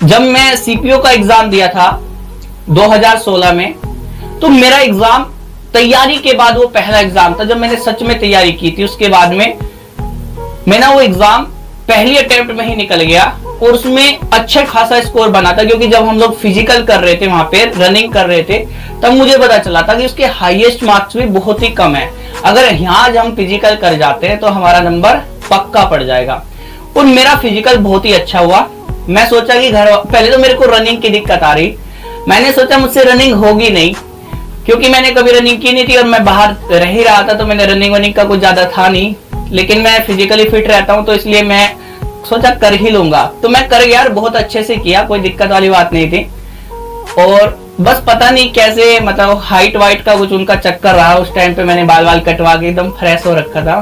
जब मैं सीपीओ का एग्जाम दिया था 2016 में, तो मेरा एग्जाम तैयारी के बाद वो पहला एग्जाम था जब मैंने सच में तैयारी की थी। उसके बाद में मैंने वो एग्जाम पहली अटेम्प्ट में ही निकल गया और उसमें अच्छा खासा स्कोर बना था, क्योंकि जब हम लोग फिजिकल कर रहे थे, वहां पे रनिंग कर रहे थे, तब मुझे पता चला था कि उसके हाईएस्ट मार्क्स भी बहुत ही कम है। अगर यहाँ आज हम फिजिकल कर जाते हैं तो हमारा नंबर पक्का पड़ जाएगा। और मेरा फिजिकल बहुत ही अच्छा हुआ। मैं सोचा कि पहले तो मेरे को रनिंग की दिक्कत आ रही, मैंने सोचा मुझसे रनिंग होगी नहीं, क्योंकि मैंने कभी रनिंग की नहीं थी और मैं बाहर रह ही रहा था, तो मैंने रनिंग वनिंग का कुछ ज्यादा था नहीं। लेकिन मैं फिजिकली फिट रहता हूं, तो इसलिए मैं सोचा कर ही लूंगा। तो मैं कर गया, बहुत अच्छे से किया, कोई दिक्कत वाली बात नहीं थी। और बस पता नहीं कैसे, मतलब हाइट वाइट का कुछ उनका चक्कर रहा। उस टाइम पे मैंने बाल कटवा के एकदम फ्रेश हो रखा था।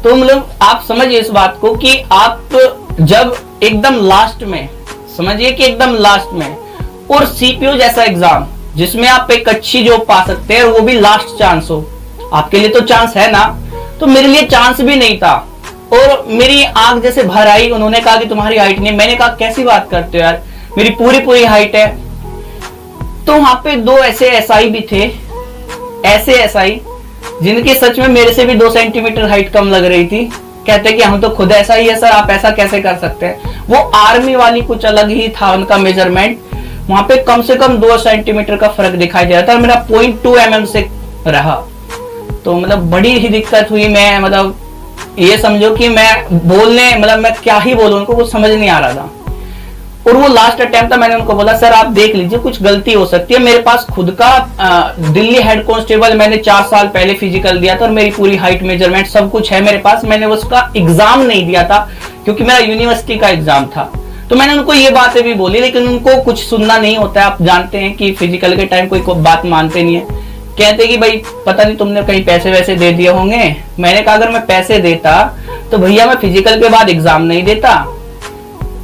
तो मतलब आप समझिए इस बात को कि आप जब एकदम लास्ट में, समझिए कि एकदम लास्ट में, और सीपीओ जैसा एग्जाम जिसमें आप एक अच्छी जॉब पा सकते हैं और वो भी लास्ट चांस हो, आपके लिए तो चांस है ना, तो मेरे लिए चांस भी नहीं था। और मेरी आंख जैसे भर आई। उन्होंने कहा कि तुम्हारी हाइट नहीं। मैंने कहा कैसी बात करते हो यार, मेरी पूरी हाइट है। तो वहां पे दो ऐसे एसआई भी थे, ऐसे एसआई जिनकी सच में मेरे से भी 2 सेंटीमीटर हाइट कम लग रही थी। कहते कि हम तो खुद ऐसा ही है सर, आप ऐसा कैसे कर सकते हैं। वो आर्मी वाली कुछ अलग ही था उनका मेजरमेंट। वहां पे कम से कम 2 सेंटीमीटर का फर्क दिखाई दे रहा था और मेरा 0.2 mm से रहा। तो मतलब बड़ी ही दिक्कत हुई। मैं मतलब ये समझो कि मैं बोलने, मतलब मैं क्या ही बोलूं, उनको कुछ समझ नहीं आ रहा था। और वो लास्ट अटेम्प्ट था। मैंने उनको बोला सर आप देख लीजिए, कुछ गलती हो सकती है। मेरे पास खुद का दिल्ली हेड कांस्टेबल मैंने 4 साल पहले फिजिकल दिया था और मेरी पूरी हाइट मेजरमेंट सब कुछ है मेरे पास। मैंने उसका एग्जाम नहीं दिया था क्योंकि मेरा यूनिवर्सिटी का एग्जाम था। तो मैंने उनको ये बातें भी बोली, लेकिन उनको कुछ सुनना नहीं होता है। आप जानते हैं कि फिजिकल के टाइम कोई बात मानते नहीं है। कहते कि भाई पता नहीं तुमने कहीं पैसे वैसे दे दिए होंगे। मैंने कहा अगर मैं पैसे देता तो भैया मैं फिजिकल के बाद एग्जाम नहीं देता।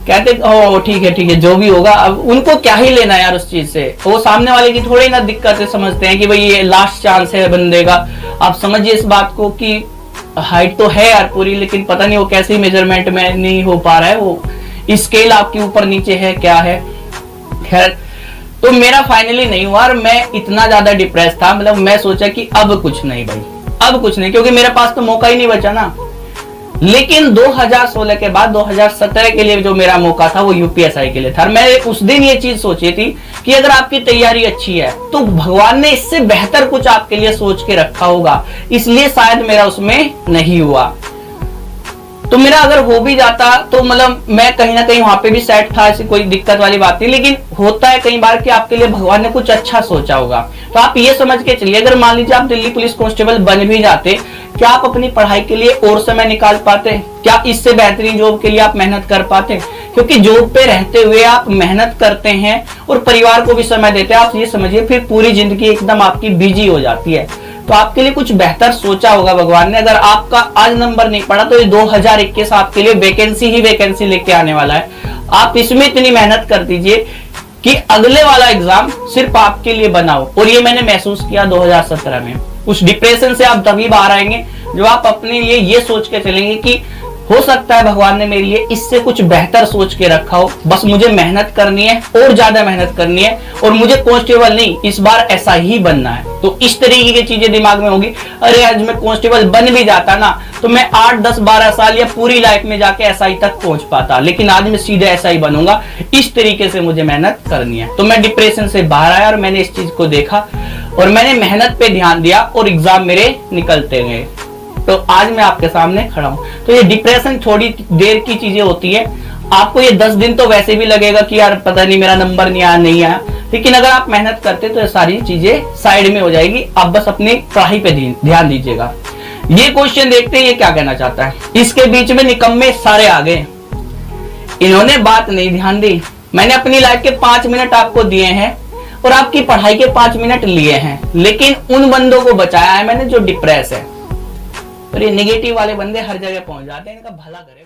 कहते ओ ठीक है जो भी होगा। अब उनको क्या ही लेना यार उस चीज से, वो सामने वाले की थोड़ी ना दिक्कतें समझते हैं कि भाई ये लास्ट चांस है बंदे का। आप समझिए इस बात को कि हाइट तो है यार पूरी, लेकिन पता नहीं वो कैसे मेजरमेंट में नहीं हो पा रहा है, वो स्केल आपके ऊपर नीचे है क्या है। खैर तो मेरा फाइनली नहीं हुआ और मैं इतना ज्यादा डिप्रेस था। मतलब मैं सोचा कि अब कुछ नहीं भाई, अब कुछ नहीं, क्योंकि मेरे पास तो मौका ही नहीं बचा ना। लेकिन 2016 के बाद 2017 के लिए जो मेरा मौका था वो यूपीएसआई के लिए था। मैं उस दिन ये चीज सोची थी कि अगर आपकी तैयारी अच्छी है तो भगवान ने इससे बेहतर कुछ आपके लिए सोच के रखा होगा, इसलिए शायद मेरा उसमें नहीं हुआ। तो मेरा अगर हो भी जाता तो मतलब मैं कहीं ना कहीं वहां पे भी सेट था, ऐसी कोई दिक्कत वाली बात नहीं। लेकिन होता है कई बार कि आपके लिए भगवान ने कुछ अच्छा सोचा होगा। तो आप ये समझ के चलिए, अगर मान लीजिए आप दिल्ली पुलिस कांस्टेबल बन भी जाते, क्या आप अपनी पढ़ाई के लिए और समय निकाल पाते? क्या इससे बेहतरीन जॉब के लिए आप मेहनत कर पाते? क्योंकि जॉब पे रहते हुए आप मेहनत करते हैं और परिवार को भी समय देते हैं। आप ये समझिए फिर पूरी जिंदगी एकदम आपकी बिजी हो जाती है। तो आपके लिए कुछ बेहतर सोचा होगा भगवान ने। अगर आपका आज नंबर नहीं पड़ा तो ये 2021 आपके लिए वैकेंसी ही वैकेंसी लेके आने वाला है। आप इसमें इतनी मेहनत कर दीजिए कि अगले वाला एग्जाम सिर्फ आपके लिए बनाओ। और ये मैंने महसूस किया 2017 में। उस डिप्रेशन से आप तभी बाहर आएंगे जब आप अपने लिए ये सोच के चलेंगे कि हो सकता है भगवान ने मेरे लिए इससे कुछ बेहतर सोच के रखा हो, बस मुझे मेहनत करनी है और ज्यादा मेहनत करनी है और मुझे कांस्टेबल नहीं, इस बार ऐसा ही बनना है। तो इस तरीके की चीजें दिमाग में होगी। अरे आज मैं कांस्टेबल बन भी जाता ना तो मैं 8, 10, 12 साल या पूरी लाइफ में जाके एसआई तक पहुंच पाता, लेकिन आज मैं सीधे एसआई बनूंगा। इस तरीके से मुझे मेहनत करनी है। तो मैं डिप्रेशन से बाहर आया और मैंने इस चीज को देखा और मैंने मेहनत पे ध्यान दिया और एग्जाम मेरे निकलते गए। तो आज मैं आपके सामने खड़ा हूं। तो ये डिप्रेशन थोड़ी देर की चीजें होती है। आपको ये 10 दिन तो वैसे भी लगेगा कि यार पता नहीं मेरा नंबर नहीं आया, लेकिन अगर आप मेहनत करते तो ये सारी चीजें साइड में हो जाएगी। आप बस अपनी पढ़ाई पे ध्यान दीजिएगा। ये क्वेश्चन देखते हैं ये क्या कहना चाहता है। इसके बीच में निकम्मे सारे आ गए, इन्होंने बात नहीं ध्यान दी। मैंने अपनी लाइफ के 5 मिनट आपको दिए हैं और आपकी पढ़ाई के 5 मिनट लिए हैं, लेकिन उन बंदों को बचाया है मैंने जो डिप्रेस है। और ये नेगेटिव वाले बंदे हर जगह पहुंच जाते हैं, इनका भला करे।